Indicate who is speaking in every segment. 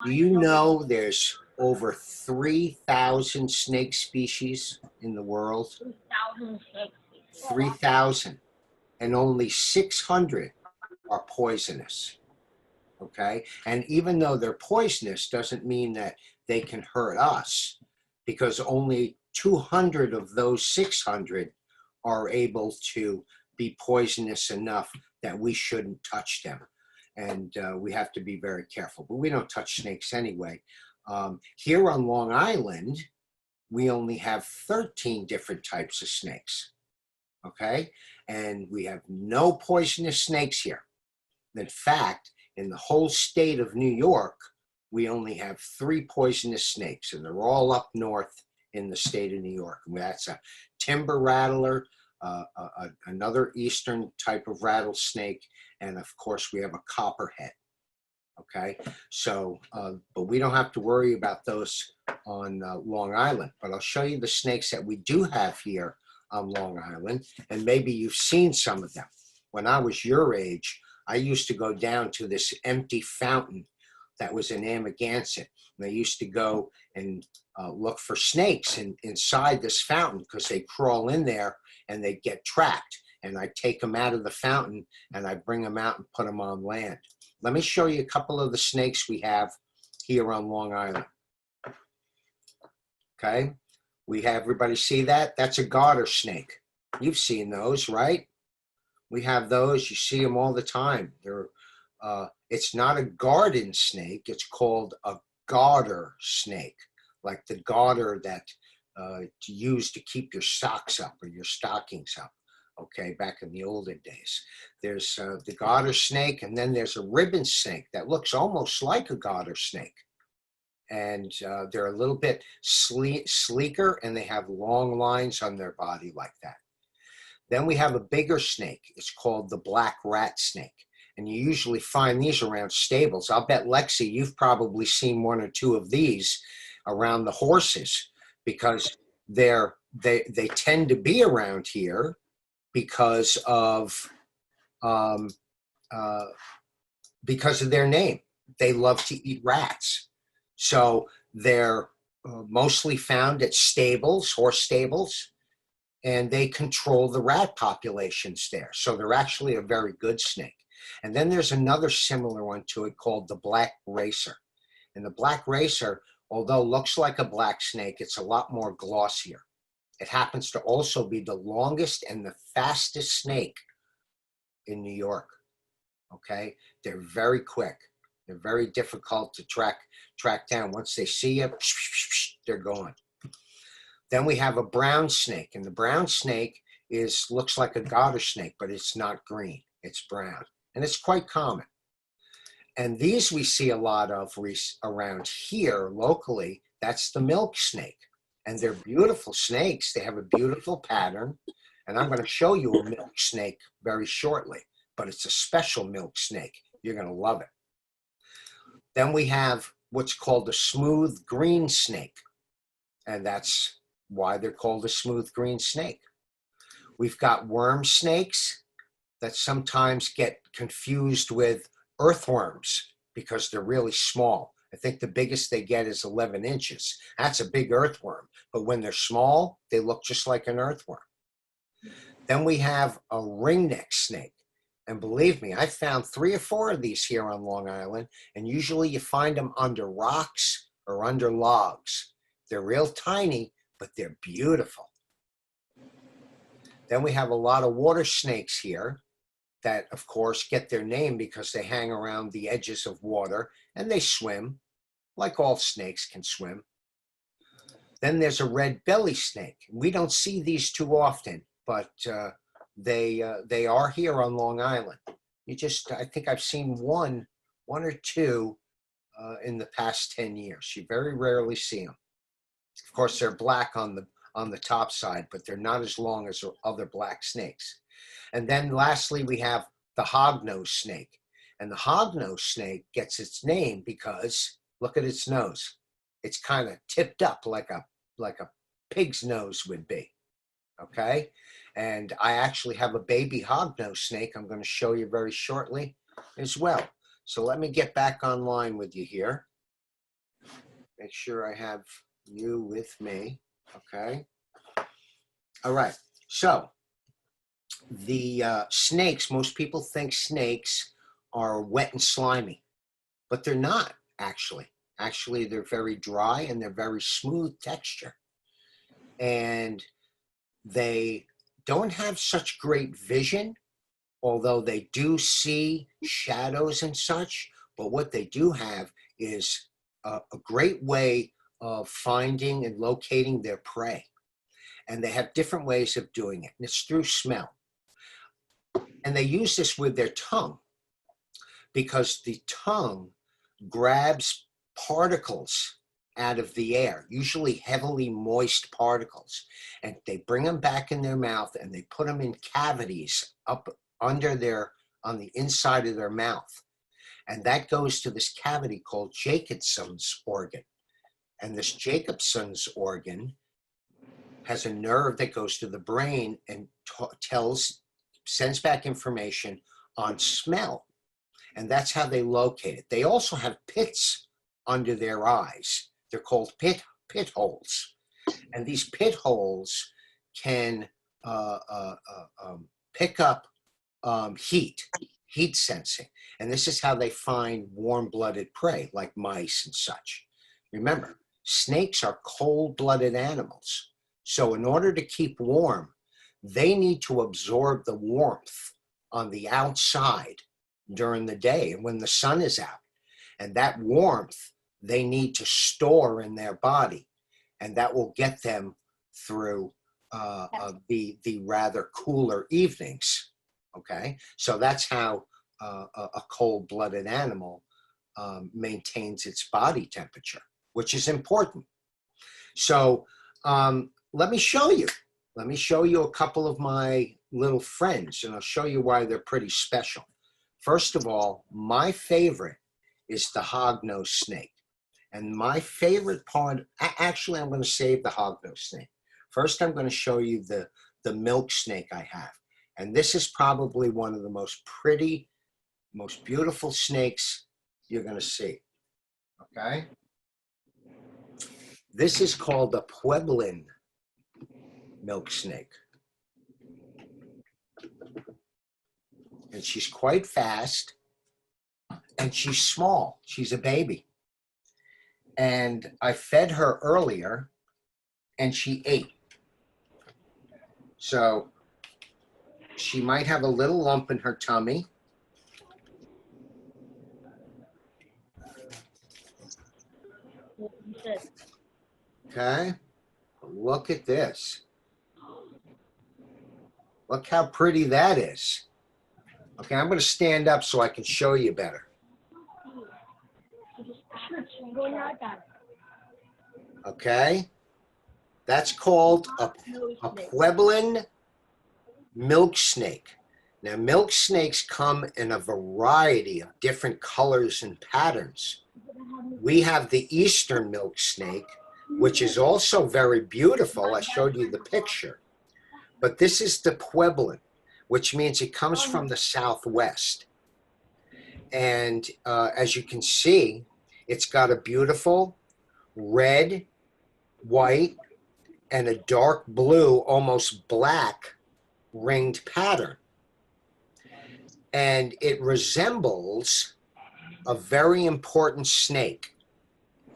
Speaker 1: Do you know there's over 3,000 snake species in the world? 3,000. And only 600 are poisonous. Okay? And even though they're poisonous, doesn't mean that they can hurt us, because only 200 of those 600 are able to be poisonous enough that we shouldn't touch them. And we have to be very careful. But we don't touch snakes anyway. Here on Long Island, we only have 13 different types of snakes. Okay? And we have no poisonous snakes here. In fact, in the whole state of New York, we only have 3 poisonous snakes, and they're all up north in the state of New York. And that's a timber rattler, another eastern type of rattlesnake, and of course we have a copperhead. Okay, so but we don't have to worry about those on Long Island. But I'll show you the snakes that we do have here on Long Island, and maybe you've seen some of them. When I was your age, I used to go down to this empty fountain that was in Amagansett. And I used to go and look for snakes inside this fountain, because they crawl in there and they get trapped. And I take them out of the fountain and I bring them out and put them on land. Let me show you a couple of the snakes we have here on Long Island. Okay, we have, everybody see that? That's a garter snake. You've seen those, right? We have those, you see them all the time. They're, it's not a garden snake, it's called a garter snake, like the garter that you use to keep your socks up or your stockings up, okay, back in the olden days. There's the garter snake, and then there's a ribbon snake that looks almost like a garter snake. And they're a little bit sleeker, and they have long lines on their body like that. Then we have a bigger snake. It's called the black rat snake. And you usually find these around stables. I'll bet, Lexi, you've probably seen 1 or 2 of these around the horses, because they tend to be around here because of their name. They love to eat rats. So they're mostly found at stables, horse stables, and they control the rat populations there. So they're actually a very good snake. And then there's another similar one to it called the black racer. And the black racer, although looks like a black snake, it's a lot more glossier. It happens to also be the longest and the fastest snake in New York. Okay, they're very quick. They're very difficult to track down. Once they see you, they're gone. Then we have a brown snake, and the brown snake looks like a garter snake, but it's not green, it's brown, and it's quite common. And these we see a lot of around here locally. That's the milk snake, and they're beautiful snakes. They have a beautiful pattern, and I'm going to show you a milk snake very shortly, but it's a special milk snake. You're going to love it. Then we have what's called a smooth green snake, and that's why they're called a smooth green snake. We've got worm snakes that sometimes get confused with earthworms because they're really small. I think the biggest they get is 11 inches. That's a big earthworm, but when they're small, they look just like an earthworm. Then we have a ringneck snake. And believe me, I found 3 or 4 of these here on Long Island, and usually you find them under rocks or under logs. They're real tiny, but they're beautiful. Then we have a lot of water snakes here that, of course, get their name because they hang around the edges of water and they swim, like all snakes can swim. Then there's a red belly snake. We don't see these too often, but they are here on Long Island. I think I've seen one or two in the past 10 years. You very rarely see them. Of course, they're black on the top side, but they're not as long as other black snakes. And then lastly, we have the Hognose Snake. And the Hognose Snake gets its name because, look at its nose. It's kind of tipped up like a pig's nose would be, okay? And I actually have a baby Hognose Snake I'm going to show you very shortly as well. So let me get back online with you here. Make sure I have you with me. Okay. All right. So the snakes, most people think snakes are wet and slimy, but they're not actually. Actually, they're very dry and they're very smooth texture. And they don't have such great vision, although they do see shadows and such. But what they do have is a great way of finding and locating their prey. And they have different ways of doing it. And it's through smell. And they use this with their tongue, because the tongue grabs particles out of the air, usually heavily moist particles, and they bring them back in their mouth and they put them in cavities up under on the inside of their mouth. And that goes to this cavity called Jacobson's organ. And this Jacobson's organ has a nerve that goes to the brain and sends back information on smell. And that's how they locate it. They also have pits under their eyes. They're called pit holes. And these pit holes can pick up heat sensing. And this is how they find warm-blooded prey, like mice and such. Remember, snakes are cold-blooded animals. So in order to keep warm, they need to absorb the warmth on the outside during the day and when the sun is out. And that warmth they need to store in their body, and that will get them through the rather cooler evenings. Okay, so that's how a cold-blooded animal maintains its body temperature, which is important. So let me show you. Let me show you a couple of my little friends, and I'll show you why they're pretty special. First of all, my favorite is the Hognose Snake. And my favorite part, actually, I'm going to save the Hognose Snake. First, I'm going to show you the milk snake I have. And this is probably one of the most pretty, most beautiful snakes you're going to see. Okay? This is called the Pueblan milk snake. And she's quite fast, and she's small. She's a baby. And I fed her earlier, and she ate. So she might have a little lump in her tummy. Okay, look at this. Look how pretty that is. Okay, I'm going to stand up so I can show you better. Okay, that's called a Pueblan milk snake. Now, milk snakes come in a variety of different colors and patterns. We have the eastern milk snake, which is also very beautiful. I showed you the picture. But this is the Pueblan, which means it comes from the southwest. And as you can see, it's got a beautiful red, white, and a dark blue, almost black ringed pattern. And it resembles a very important snake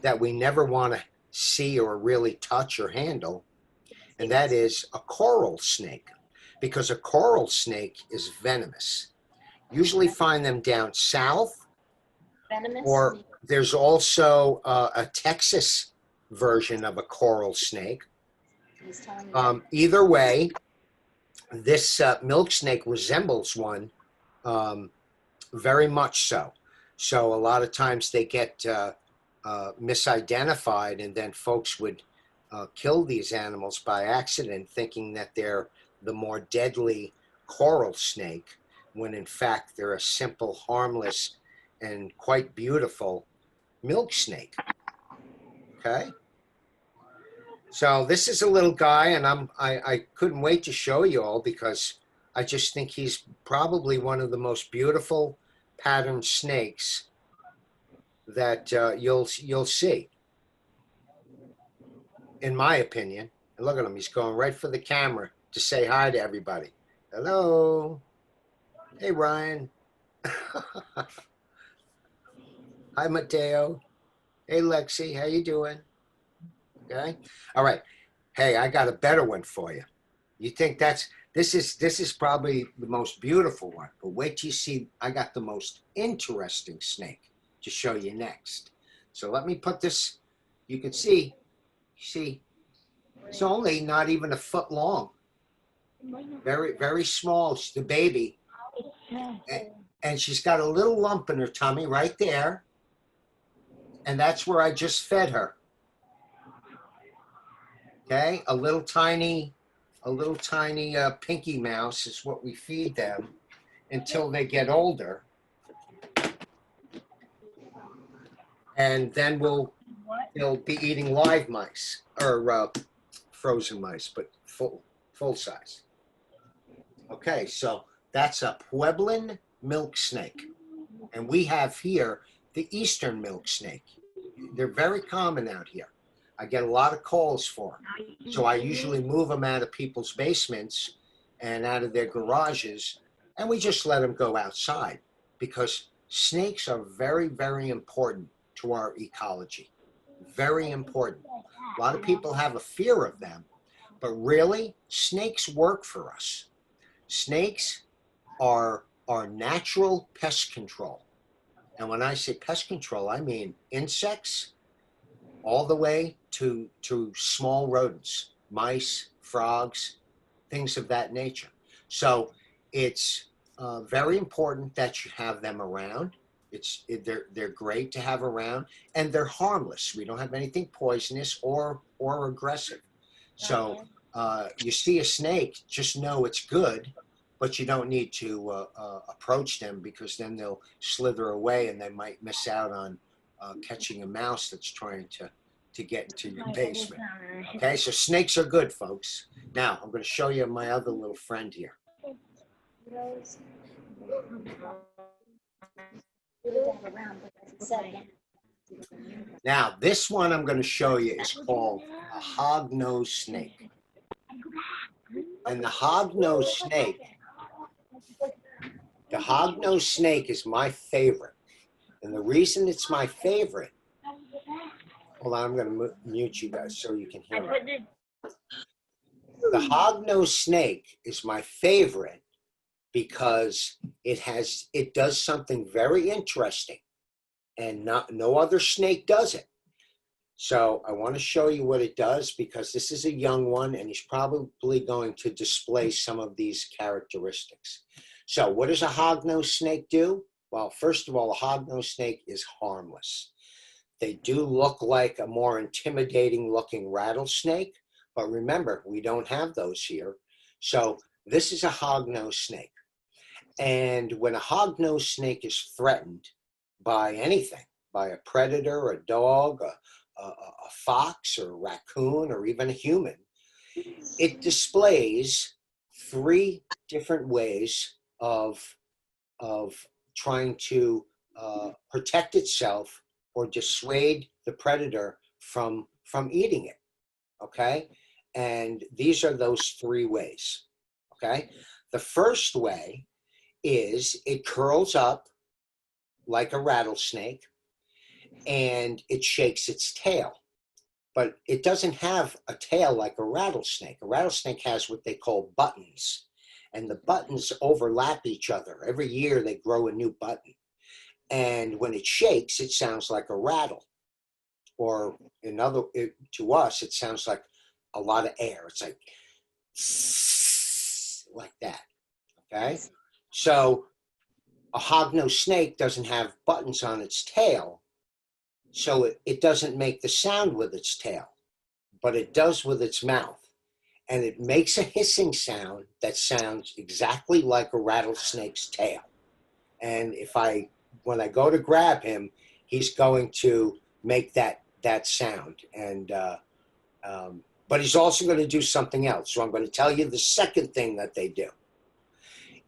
Speaker 1: that we never want to see or really touch or handle, and that is a coral snake, because a coral snake is venomous. Usually find them down south, or there's also a Texas version of a coral snake. Either way, this milk snake resembles one very much so. So a lot of times they get misidentified, and then folks would kill these animals by accident, thinking that they're the more deadly coral snake, when in fact they're a simple, harmless, and quite beautiful milk snake. Okay? So this is a little guy, and I couldn't wait to show you all, because I just think he's probably one of the most beautiful patterned snakes that you'll see. in my opinion. And look at him, he's going right for the camera to say hi to everybody. Hello. Hey, Ryan. Hi, Mateo. Hey, Lexi. How you doing? Okay. All right. Hey, I got a better one for you. You think this is probably the most beautiful one, but wait till you see. I got the most interesting snake to show you next. So let me put this. You can see. See, it's only not even a foot long. Very, very small. She's the baby, and she's got a little lump in her tummy right there, and that's where I just fed her. Okay, a little tiny pinky mouse is what we feed them until they get older, and then they'll be eating live mice or frozen mice, but full size. Okay, so that's a Pueblan milk snake, and we have here the eastern milk snake. They're very common out here. I get a lot of calls for them. So I usually move them out of people's basements and out of their garages, and we just let them go outside because snakes are very, very important to our ecology. Very important. A lot of people have a fear of them, but really, snakes work for us. Snakes are natural pest control. And when I say pest control, I mean insects, all the way to small rodents, mice, frogs, things of that nature. So it's very important that you have them around. They're great to have around, and they're harmless. We don't have anything poisonous or aggressive. So you see a snake, just know it's good, but you don't need to approach them because then they'll slither away and they might miss out on catching a mouse that's trying to get into your basement. Okay, so snakes are good, folks. Now, I'm going to show you my other little friend here. Now, this one I'm going to show you is called a Hognose Snake. And the Hognose Snake is my favorite. And the reason it's my favorite, hold on, I'm going to mute you guys so you can hear it. The Hognose Snake is my favorite because it does something very interesting, and no other snake does it. So I want to show you what it does because this is a young one and he's probably going to display some of these characteristics. So what does a hognose snake do? Well, first of all, a hognose snake is harmless. They do look like a more intimidating looking rattlesnake, but remember, we don't have those here. So this is a hognose snake. And when a hognose snake is threatened by anything, by a predator, a dog, a fox, or a raccoon, or even a human, it displays 3 different ways of trying to protect itself or dissuade the predator from eating it. Okay, and these are those 3 ways. Okay, the first way is it curls up like a rattlesnake and it shakes its tail. But it doesn't have a tail like a rattlesnake. A rattlesnake has what they call buttons, and the buttons overlap each other. Every year they grow a new button. And when it shakes, it sounds like a rattle. Or to us, it sounds like a lot of air. It's like that. Okay? So a hognose snake doesn't have buttons on its tail, so it doesn't make the sound with its tail, but it does with its mouth. And it makes a hissing sound that sounds exactly like a rattlesnake's tail. And when I go to grab him, he's going to make that sound. And but he's also going to do something else. So I'm going to tell you the second thing that they do.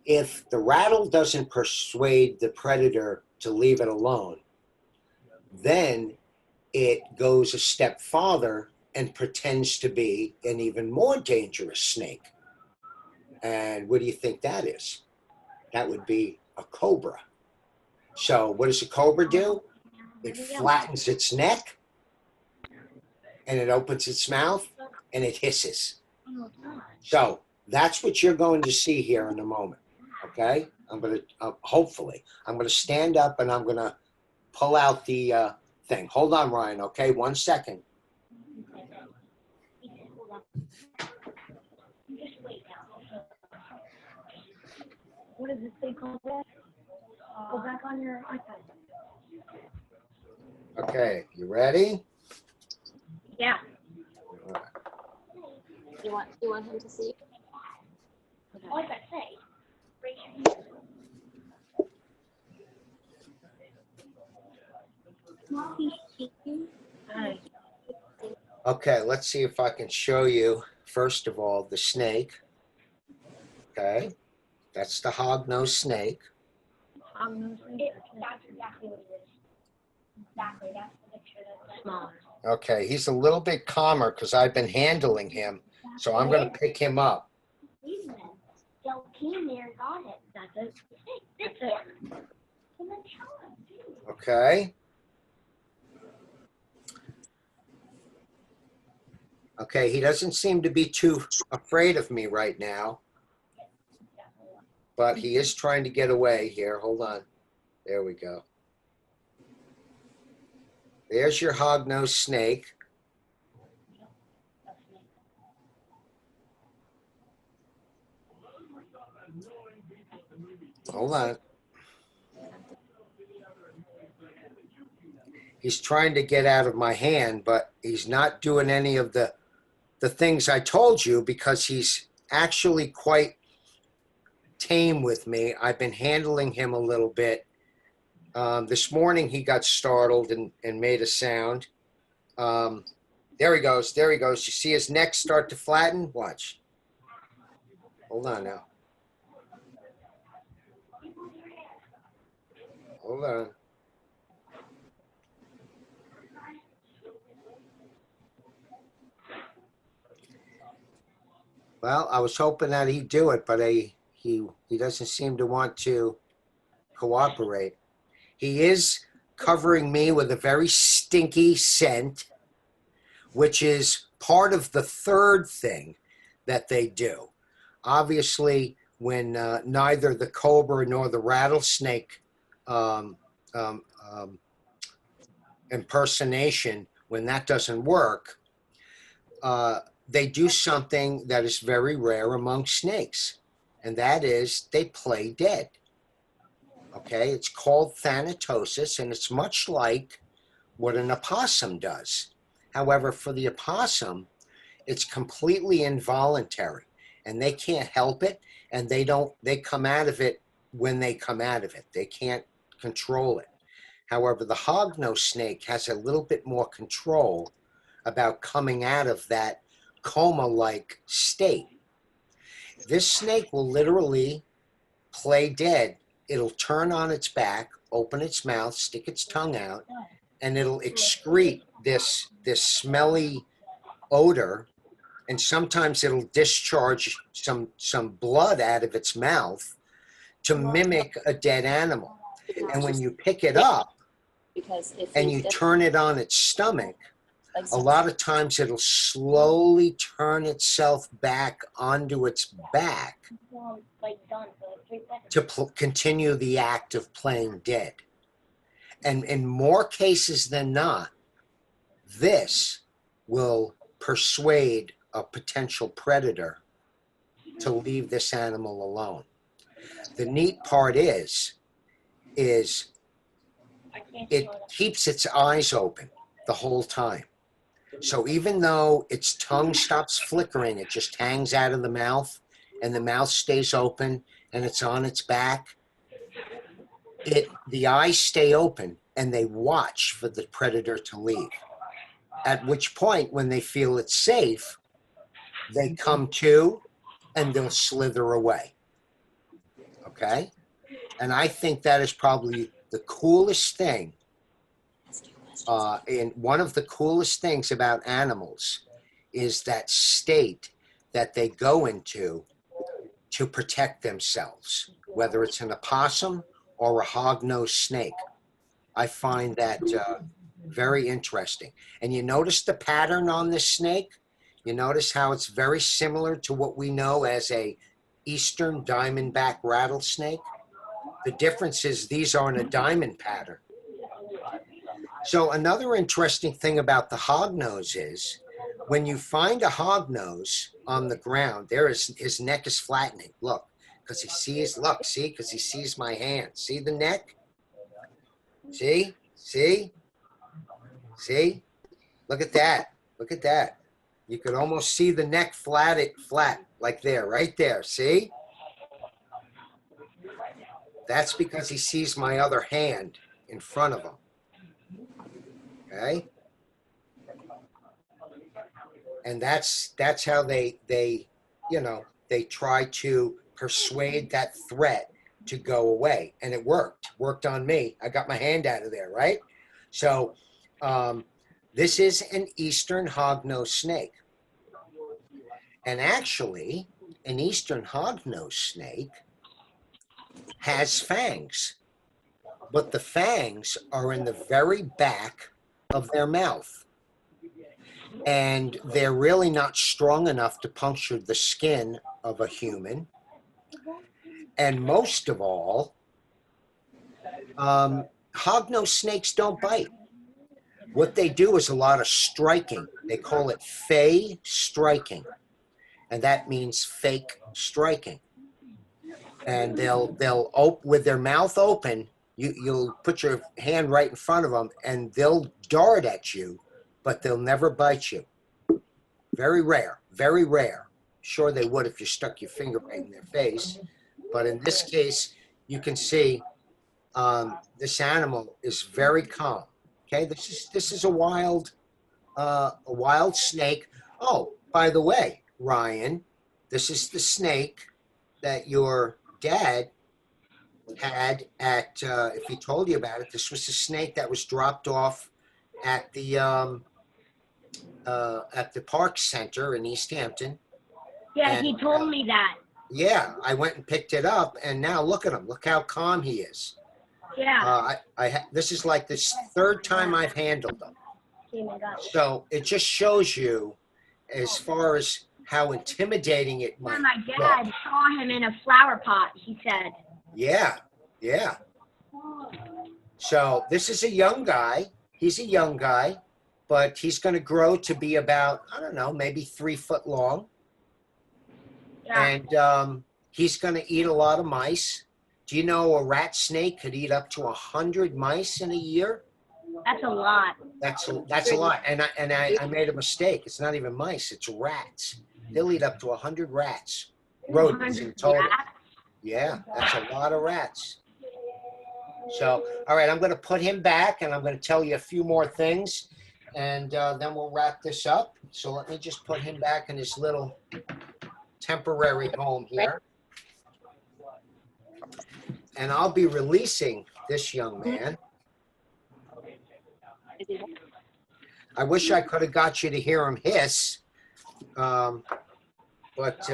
Speaker 1: If the rattle doesn't persuade the predator to leave it alone, then it goes a step farther and pretends to be an even more dangerous snake. And what do you think that is? That would be a cobra. So what does a cobra do? It flattens its neck, and it opens its mouth, and it hisses. So that's what you're going to see here in a moment, okay? I'm going to, hopefully, I'm going to stand up, and I'm going to pull out the thing. Hold on, Ryan, okay? 1 second.
Speaker 2: What does this thing called? Go back on your iPad.
Speaker 1: Okay, you ready?
Speaker 2: Yeah.
Speaker 3: You want him to see?
Speaker 2: Okay. Like I say, raise your hand.
Speaker 1: Okay, let's see if I can show you, first of all, the snake. Okay, that's the Hognose Snake.
Speaker 2: Hognose Snake. That's exactly what it is. Exactly, that's the picture that's smaller.
Speaker 1: Okay, he's a little bit calmer because I've been handling him, so I'm going to pick him up.
Speaker 2: Del came there and got it. That's it. That's it.
Speaker 1: Okay. Okay, he doesn't seem to be too afraid of me right now, but he is trying to get away here. Hold on. There we go. There's your Hognose Snake. Hold on. He's trying to get out of my hand, but he's not doing any of the things I told you because he's actually quite tame with me. I've been handling him a little bit. This morning he got startled and made a sound. There he goes. There he goes. You see his neck start to flatten? Watch. Hold on now. Hold on. Well, I was hoping that he'd do it, but he doesn't seem to want to cooperate. He is covering me with a very stinky scent, which is part of the third thing that they do. Obviously, when neither the cobra nor the rattlesnake impersonation, when that doesn't work, they do something that is very rare among snakes, and that is they play dead. Okay, it's called thanatosis, and it's much like what an opossum does. However, for the opossum, it's completely involuntary, and they can't help it, and they come out of it when they come out of it. They can't control it. However, the hognose snake has a little bit more control about coming out of that coma-like state. This snake will literally play dead. It'll turn on its back, open its mouth, stick its tongue out, and it'll excrete this smelly odor, and sometimes it'll discharge some blood out of its mouth to mimic a dead animal. And when you pick it up and you turn it on its stomach, a lot of times it'll slowly turn itself back onto its back to continue the act of playing dead. And in more cases than not, this will persuade a potential predator to leave this animal alone. The neat part is it keeps its eyes open the whole time. So even though its tongue stops flickering, it just hangs out of the mouth, and the mouth stays open, and it's on its back. The eyes stay open, and they watch for the predator to leave. At which point, when they feel it's safe, they come to, and they'll slither away. Okay? And I think that is probably the coolest thing And one of the coolest things about animals is that state that they go into to protect themselves, whether it's an opossum or a hognose snake. I find that very interesting. And you notice the pattern on this snake? You notice how it's very similar to what we know as a eastern diamondback rattlesnake? The difference is these are in a diamond pattern. So another interesting thing about the hognose is when you find a hognose on the ground, his neck is flattening. Look, because he sees, look, see, because he sees my hand. See the neck? See? See? See? Look at that. Look at that. You could almost see the neck flat like there, right there. See? That's because he sees my other hand in front of him. Okay? And that's how they try to persuade that threat to go away. And it worked on me. I got my hand out of there, right? So this is an eastern hognose snake. And actually, an eastern hognose snake has fangs, but the fangs are in the very back of their mouth. And they're really not strong enough to puncture the skin of a human. And most of all, hognose snakes don't bite. What they do is a lot of striking. They call it fey striking. And that means fake striking. And they'll open with their mouth open. You'll put your hand right in front of them, and they'll dart at you, but they'll never bite you. Very rare, very rare. Sure they would if you stuck your finger right in their face, but in this case, you can see this animal is very calm. Okay, this is a wild snake. Oh, by the way, Ryan, this is the snake that your dad had at, if he told you about it, this was a snake that was dropped off at the park center in East Hampton.
Speaker 2: Yeah,
Speaker 1: And,
Speaker 2: he told me that.
Speaker 1: Yeah, I went and picked it up, and now look at him. Look how calm he is.
Speaker 2: Yeah.
Speaker 1: This is like the third time I've handled him. So it just shows you as far as how intimidating it might
Speaker 2: My dad saw him in a flower pot, he said.
Speaker 1: Yeah, yeah. So this is a young guy. He's a young guy, but he's going to grow to be about, I don't know, maybe 3 foot long.
Speaker 2: Yeah.
Speaker 1: And he's going to eat a lot of mice. Do you know a rat snake could eat up to 100 mice in a year?
Speaker 2: That's a lot.
Speaker 1: That's a lot. And I made a mistake. It's not even mice. It's rats. They'll eat up to 100 rats. Rodents in total.
Speaker 2: Rats?
Speaker 1: Yeah, that's a lot of rats. So, all right, I'm going to put him back, and I'm going to tell you a few more things, and then we'll wrap this up. So let me just put him back in his little temporary home here. And I'll be releasing this young man. I wish I could have got you to hear him hiss, but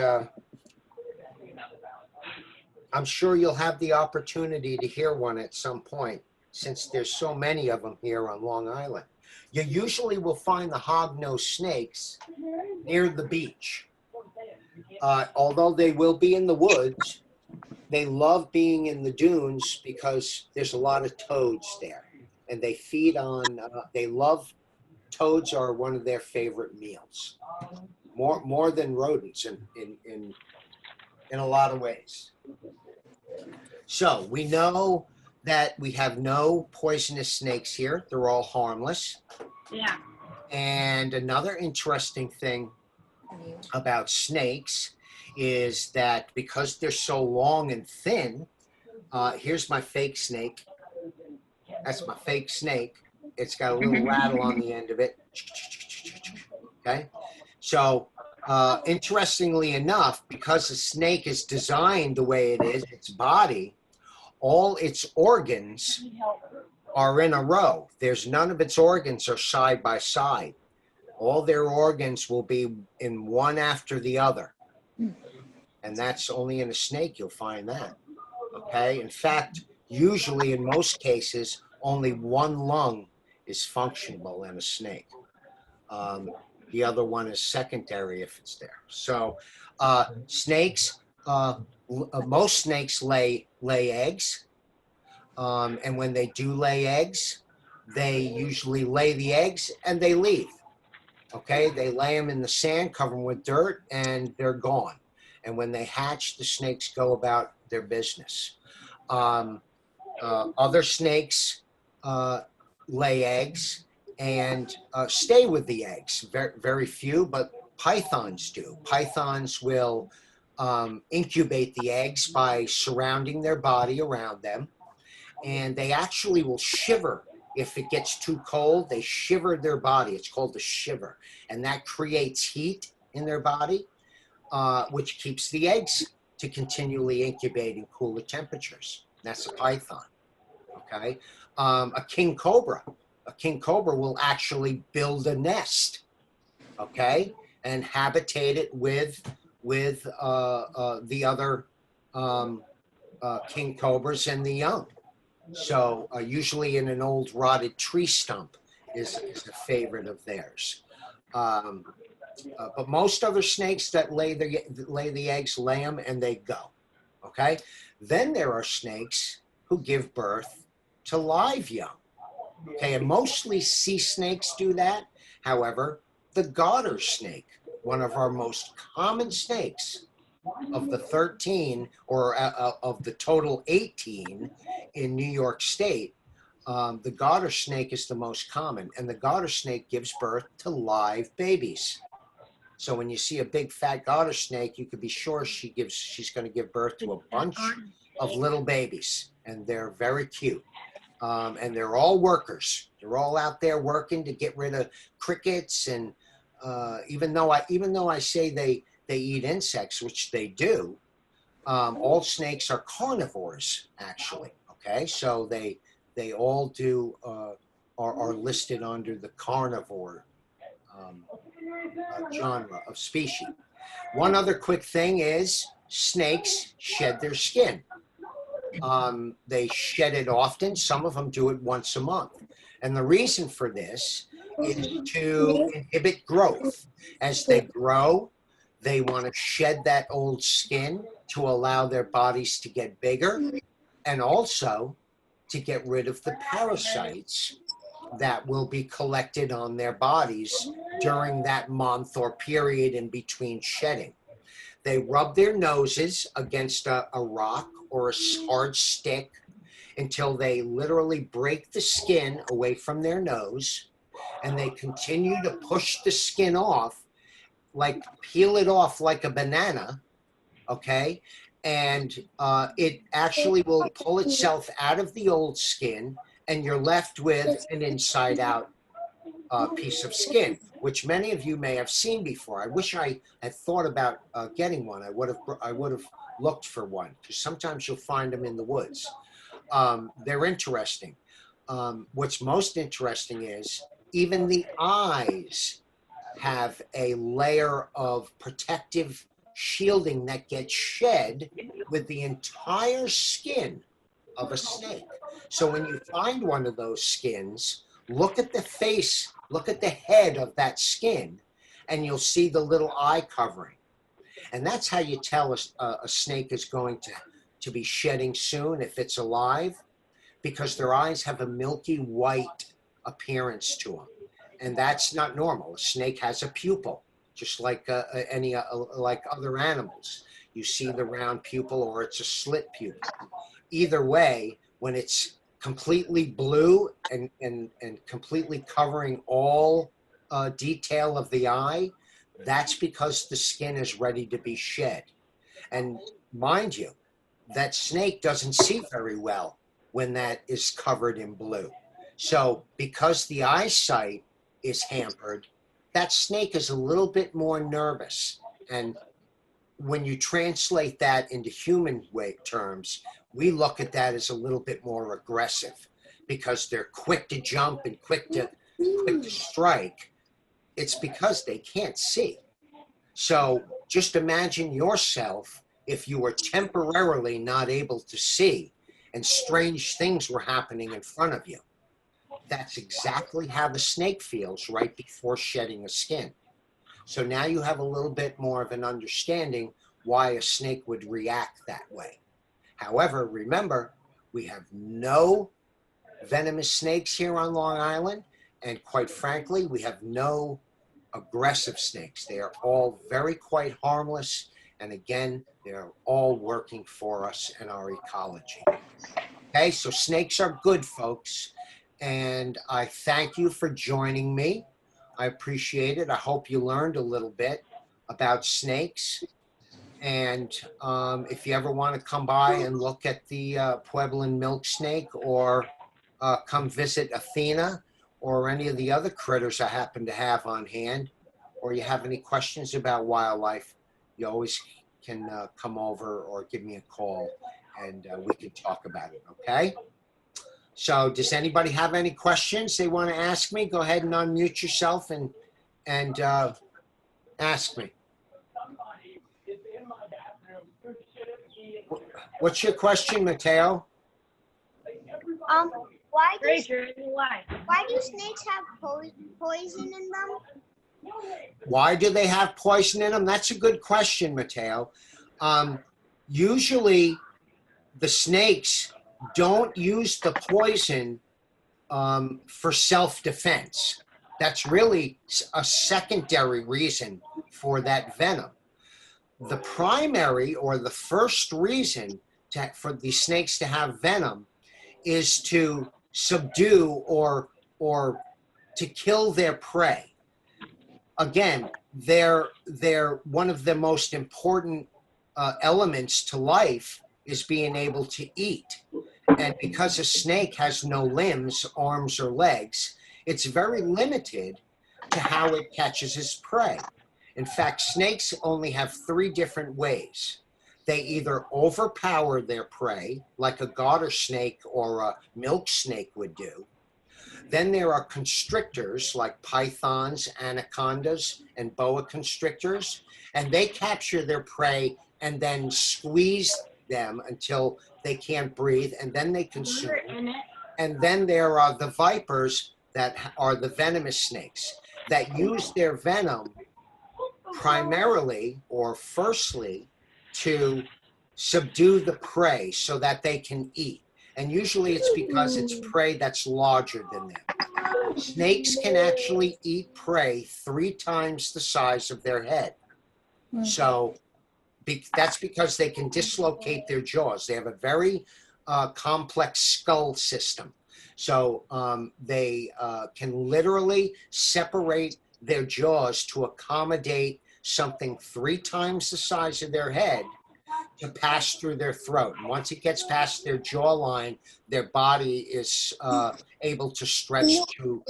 Speaker 1: I'm sure you'll have the opportunity to hear one at some point, since there's so many of them here on Long Island. You usually will find the hognose snakes near the beach. Although they will be in the woods, they love being in the dunes because there's a lot of toads there. And they feed on, toads are one of their favorite meals. More than rodents in a lot of ways. So we know that we have no poisonous snakes here. They're all harmless.
Speaker 2: Yeah.
Speaker 1: And another interesting thing about snakes is that because they're so long and thin, here's my fake snake. That's my fake snake. It's got a little rattle on the end of it. Okay. So interestingly enough, because the snake is designed the way it is, its body, all its organs are in a row. There's none of its organs are side by side. All their organs will be in one after the other. And that's only in a snake you'll find that. Okay. In fact, usually in most cases, only one lung is functionable in a snake. The other one is secondary if it's there. So snakes, most snakes lay eggs. And when they do lay eggs, they usually lay the eggs and they leave. Okay, they lay them in the sand, cover them with dirt, and they're gone. And when they hatch, the snakes go about their business. Other snakes lay eggs and stay with the eggs. Very, very few, but pythons do. Pythons will incubate the eggs by surrounding their body around them. And they actually will shiver. If it gets too cold, they shiver their body. It's called the shiver. And that creates heat in their body, which keeps the eggs to continually incubate in cooler temperatures. That's a python, okay? A king cobra will actually build a nest, okay? And habitate it with the other king cobras and the young. So usually in an old rotted tree stump is a favorite of theirs. But most other snakes that lay the eggs lay them and they go. Okay. Then there are snakes who give birth to live young. Okay, and mostly sea snakes do that. However, the garter snake, one of our most common snakes, of the 13 or of the total 18 in New York State, the garter snake is the most common, and the garter snake gives birth to live babies. So when you see a big fat garter snake, you could be sure she's going to give birth to a bunch of little babies, and they're very cute. And they're all workers. They're all out there working to get rid of crickets, and even though I say they eat insects, which they do. All snakes are carnivores, actually. Okay, so they all do are listed under the carnivore genre of species. One other quick thing is snakes shed their skin. They shed it often. Some of them do it once a month, and the reason for this is to inhibit growth. As they grow, they want to shed that old skin to allow their bodies to get bigger, and also to get rid of the parasites that will be collected on their bodies during that month or period in between shedding. They rub their noses against a rock or a hard stick until they literally break the skin away from their nose, and they continue to push the skin off, like peel it off like a banana, okay? And it actually will pull itself out of the old skin, and you're left with an inside out piece of skin, which many of you may have seen before. I wish I had thought about getting one. I would have looked for one, because sometimes you'll find them in the woods. They're interesting. What's most interesting is even the eyes have a layer of protective shielding that gets shed with the entire skin of a snake. So when you find one of those skins, look at the face, look at the head of that skin, and you'll see the little eye covering. And that's how you tell a snake is going to be shedding soon if it's alive, because their eyes have a milky white appearance to them. And that's not normal. A snake has a pupil, just like like other animals. You see the round pupil, or it's a slit pupil. Either way, when it's completely blue and completely covering all detail of the eye, that's because the skin is ready to be shed. And mind you, that snake doesn't see very well when that is covered in blue. So because the eyesight is hampered, that snake is a little bit more nervous. And when you translate that into human terms, we look at that as a little bit more aggressive, because they're quick to jump and quick to strike. It's because they can't see. So just imagine yourself if you were temporarily not able to see and strange things were happening in front of you. That's exactly how the snake feels right before shedding a skin. So now you have a little bit more of an understanding why a snake would react that way. However, remember, we have no venomous snakes here on Long Island, and quite frankly, we have no aggressive snakes. They are all very quite harmless, and again, they're all working for us in our ecology. Okay, so snakes are good, folks, and I thank you for joining me. I appreciate it. I hope you learned a little bit about snakes. And if you ever want to come by and look at the Pueblan milk snake, or come visit Athena or any of the other critters I happen to have on hand, or you have any questions about wildlife, you always can come over or give me a call, and we can talk about it, okay? So does anybody have any questions they want to ask me? Go ahead and unmute yourself and ask me. What's your question, Mateo?
Speaker 2: Why do snakes have poison in them?
Speaker 1: Why do they have poison in them? That's a good question, Mateo. Usually the snakes don't use the poison for self-defense. That's really a secondary reason for that venom. The primary, or the first reason for these snakes to have venom is to subdue or to kill their prey. Again, they're one of the most important elements to life is being able to eat. And because a snake has no limbs, arms, or legs, it's very limited to how it catches its prey. In fact, snakes only have 3 different ways. They either overpower their prey, like a garter snake or a milk snake would do. Then there are constrictors, like pythons, anacondas, and boa constrictors, and they capture their prey and then squeeze them until they can't breathe, and then they consume. And then there are the vipers, that are the venomous snakes, that use their venom primarily, or firstly, to subdue the prey so that they can eat. And usually it's because it's prey that's larger than them. Snakes can actually eat prey 3 times the size of their head. So that's because they can dislocate their jaws. They have a very complex skull system. So they can literally separate their jaws to accommodate something 3 times the size of their head to pass through their throat. And once it gets past their jawline, their body is able to stretch to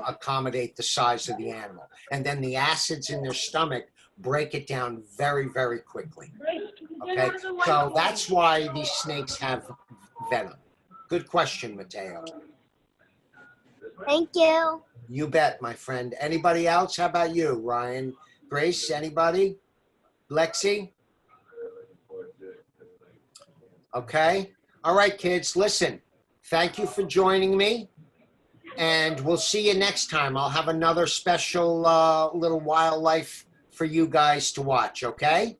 Speaker 1: accommodate the size of the animal. And then the acids in their stomach break it down very, very quickly. Okay, so that's why these snakes have venom. Good question, Mateo.
Speaker 2: Thank you.
Speaker 1: You bet, my friend. Anybody else? How about you, Ryan? Grace, anybody? Lexi? Okay. All right, kids, listen. Thank you for joining me. And we'll see you next time. I'll have another special little wildlife for you guys to watch, okay?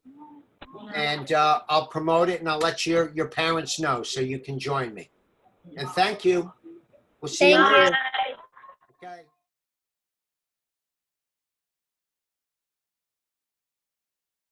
Speaker 1: And I'll promote it, and I'll let your parents know so you can join me. And thank you. We'll see you.
Speaker 2: Thank you.